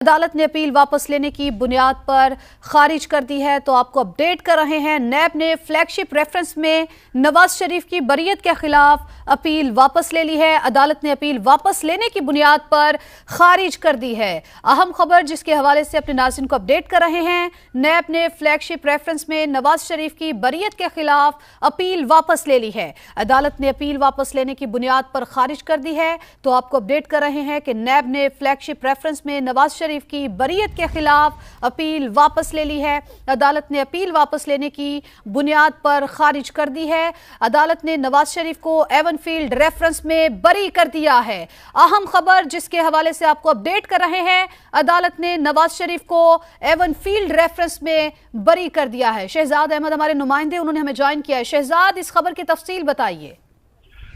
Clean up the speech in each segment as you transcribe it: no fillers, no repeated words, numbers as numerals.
अदालत ने अपील वापस लेने की बुनियाद पर खारिज कर दी है। तो आपको अपडेट कर रहे हैं, नैब ने फ्लैगशिप रेफरेंस में नवाज शरीफ की बरीयत के खिलाफ अपील वापस ले ली है। अदालत ने अपील वापस लेने की बुनियाद पर खारिज कर दी है। अहम खबर जिसके हवाले से अपने नाज़रीन को अपडेट कर रहे हैं, नैब ने फ्लैगशिप रेफरेंस में नवाज शरीफ की बरीयत के खिलाफ अपील वापस ले ली है। अदालत ने अपील वापस लेने की बुनियाद पर खारिज कर दी है। तो आपको अपडेट कर रहे हैं कि नैब ने फ्लैगशिप रेफरेंस में नवाज शरीफ की बरीयत के खिलाफ अपील वापस ले ली है। अदालत ने अपील वापस लेने की बुनियाद पर खारिज कर दी है। अदालत ने नवाज शरीफ को एवनफील्ड रेफरेंस में बरी कर दिया है। अहम खबर जिसके हवाले से आपको अपडेट कर रहे हैं, अदालत ने नवाज शरीफ को एवनफील्ड रेफरेंस में बरी कर दिया है। शहजाद अहमद हमारे नुमाइंदे, उन्होंने हमें ज्वाइन किया है। शहजाद, इस खबर की तफसील बताइए।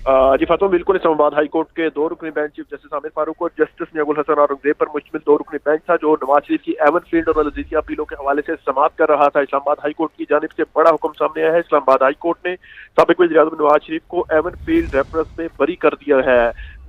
जी फातिमा, बिल्कुल इस्लामाबाद हाई कोर्ट के दो रुकनी bench chief justice Aamir Farooq और जस्टिस मियां गुल हसन औरंगजेब पर मुश्तमिल दो रुकनी बेंच था, जो नवाज शरीफ की एवनफील्ड और अल-अज़ीज़िया अपीलों के हवाले से समाअत कर रहा था। इस्लामाबाद हाई कोर्ट की जानिब से बड़ा हुक्म सामने आया है। इस्लामाबाद हाई कोर्ट ने साबिक़ वज़ीर-ए-आज़म नवाज शरीफ को एवनफील्ड रेफरेंस में बरी कर दिया है।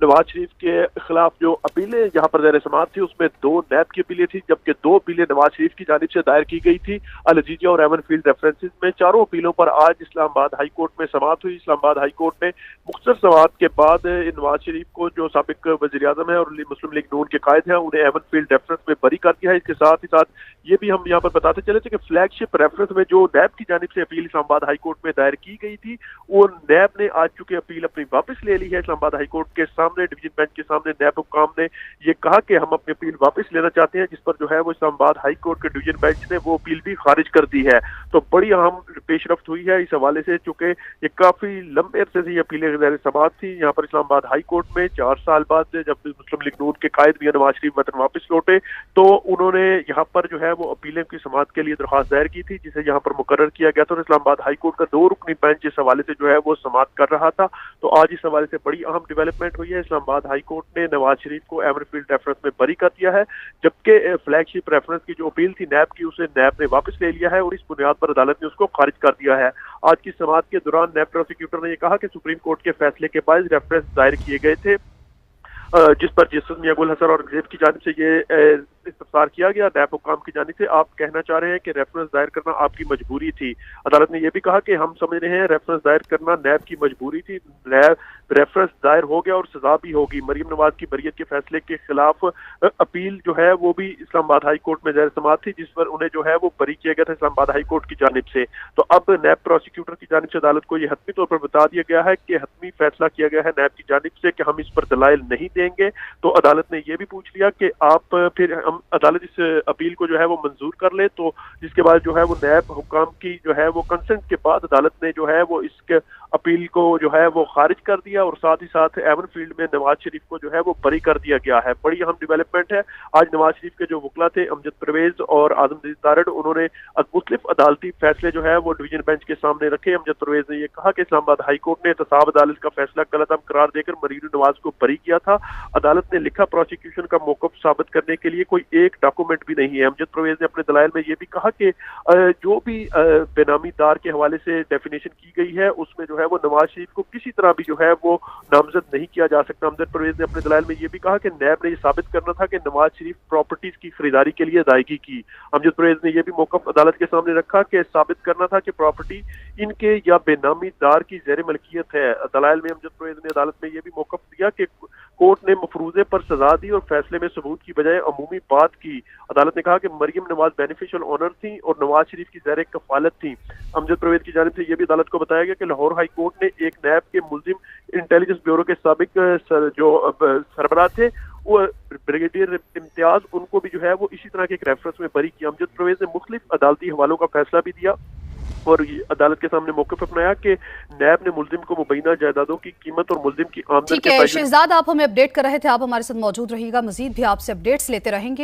नवाज शरीफ के खिलाफ जो अपीलें यहाँ पर ज़ेर समाअत थी, उसमें दो नैब की अपीलें थी, जबकि दो अपीलें नवाज शरीफ की जानिब से दायर की गई थी अल-अज़ीज़िया और एवनफील्ड रेफरेंसेस में। चारों अपीलों पर आज इस्लामाबाद हाई कोर्ट में समाअत हुई। इस्लामाबाद हाई कोर्ट ने मुख्तसर समाअत के बाद नवाज शरीफ को, जो साबिक़ वज़ीर-ए-आज़म है और मुस्लिम लीग नून के कायद हैं, उन्हें एवनफील्ड रेफरेंस में बरी कर दिया है। इसके साथ ही साथ ये भी हम यहाँ पर बताते चले थे कि फ्लैगशिप रेफरेंस में जो नैब की जानिब से अपील इस्लामाबाद हाई कोर्ट में दायर की गई थी, वो नैब ने आज चूंकि अपील अपनी वापस ले ली है। इस्लामाबाद हाई कोर्ट के सामने, डिवीजन बेंच के सामने नैब हुक्काम ने ये कहा कि हम अपनी अपील वापस लेना चाहते हैं, जिस पर जो है वो इस्लामाबाद हाई कोर्ट के डिवीजन बेंच ने वो अपील भी खारिज कर दी है। तो बड़ी अहम पेशरफ्त हुई है इस हवाले से, चूंकि ये काफी लंबे अरसे से ये अपीलें ज़ेर समाअत थी। यहाँ पर इस्लामाबाद हाई कोर्ट में 4 साल बाद जब मुस्लिम लीग नून के कायद मियां नवाज शरीफ वतन वापस लौटे, तो उन्होंने यहाँ पर जो है वो अपीलें की समाअत के लिए दरख्वास्त दायर की थी, जिसे यहाँ पर मुकर्रर किया गया था। और इस्लामाबाद हाई कोर्ट का दो रुकनी बेंच इस हवाले से जो है वो समाअत कर रहा था। तो आज इस हवाले से बड़ी अहम डेवलपमेंट हुई है। इस्लामाबाद हाई कोर्ट ने नवाज शरीफ को एवनफील्ड रेफरेंस में बरी कर दिया है, जबकि फ्लैगशिप रेफरेंस की जो अपील थी नैब की, उसे नैब ने वापस ले लिया है और इस बुनियाद पर अदालत ने उसको खारिज कर दिया है। आज की समाअत के दौरान नैब प्रोसिक्यूटर ने यह कहा कि सुप्रीम कोर्ट के फैसले के बाद रेफरेंस दायर किए गए थे, जिस पर जस्टिस मियां गुल हसन औरंगजेब की जानिब से ये इस्तफसार किया गया। नैब हुक्काम की जानिब से आप कहना चाह रहे हैं कि रेफरेंस दायर करना आपकी मजबूरी थी। अदालत ने यह भी कहा कि हम समझ रहे हैं रेफरेंस दायर करना नैब की मजबूरी थी। नैब रेफरेंस दायर हो गया और सजा भी होगी। मरियम नवाज की बरीयत के फैसले के खिलाफ अपील जो है वो भी इस्लामाबाद हाई कोर्ट में ज़ेर समाअत थी, जिस पर उन्हें जो है वो बरी किया गया था इस्लामाबाद हाई कोर्ट की जानिब से। तो अब नैब प्रोसिक्यूटर की जानिब से अदालत को यह हतमी तौर पर बता दिया गया है कि हतमी फैसला किया गया है नैब की जानिब से कि हम इस पर दलाइल नहीं देंगे। तो अदालत ने यह भी पूछ लिया कि आप फिर हम अदालत इस अपील को जो है वो मंजूर कर ले, तो जिसके बाद जो है वो नैब हुक्काम की जो है वो कंसेंट के बाद अदालत ने जो है वो इसके अपील को जो है वो खारिज कर दिया और साथ ही साथ एवनफील्ड में नवाज शरीफ को जो है वो बरी कर दिया गया है। बड़ी अहम डेवलपमेंट है। आज नवाज शरीफ के जो वकला थे अमजद परवेज और आजमदीद तारड़, उन्होंने मुख्तलिफ अदालती फैसले जो है वो डिवीजन बेंच के सामने रखे। अमजद परवेज ने यह कहा कि इस्लामाबाद हाई कोर्ट ने एहतसाब अदालत का फैसला गलत करार देकर मरीन नवाज को बरी किया था। अदालत ने लिखा प्रोसिक्यूशन का मौक़िफ़ साबित करने के लिए कोई एक डॉक्यूमेंट भी नहीं है। अमजद परवेज ने अपने दलाइल में यह भी कहा कि जो भी बेनामी दार के हवाले से डेफिनेशन की गई है, उसमें जो है वो नवाज शरीफ को किसी तरह भी जो है वो नामजद नहीं किया जा सकता। अमजद परवेज ने अपने दलाइल में यह भी कहा कि नैब ने यह साबित करना था कि नवाज शरीफ प्रॉपर्टीज की खरीदारी के लिए अदायगी की। अमजद परवेज ने यह भी मौक़िफ़ अदालत के सामने रखा कि साबित करना था कि प्रॉपर्टी इनके या बेनामी दार की ज़ेर मलकियत है। दलाइल में अमजद परवेज ने अदालत में यह भी मौक़िफ़ दिया कि कोर्ट ने मफरूजे पर सजा दी और फैसले में सबूत की बजाय अमूमी बात की। अदालत ने कहा कि मरियम नवाज बेनिफिशियल ऑनर थी और नवाज शरीफ की ज़ेर कफालत थी। अमजद परवेज की जानिब से यह भी अदालत को बताया गया कि लाहौर हाई कोर्ट ने एक नैब के मुल्जिम इंटेलिजेंस ब्यूरो के साबिक जो सरबराह थे, वो ब्रिगेडियर इम्तियाज, उनको भी जो है वो इसी तरह के एक रेफरेंस में बरी किया। अमजद परवेज ने मुख्तलिफ अदालती हवालों का फैसला भी दिया और अदालत के सामने मौक़िफ़ अपनाया कि नैब ने मुल्जिम को मुबैना जायदादों की कीमत और मुल्जिम की आमदन। ठीक है शहजाद, आप हमें अपडेट कर रहे थे, आप हमारे साथ मौजूद रहिएगा, मजीद भी आपसे अपडेट्स लेते रहेंगे।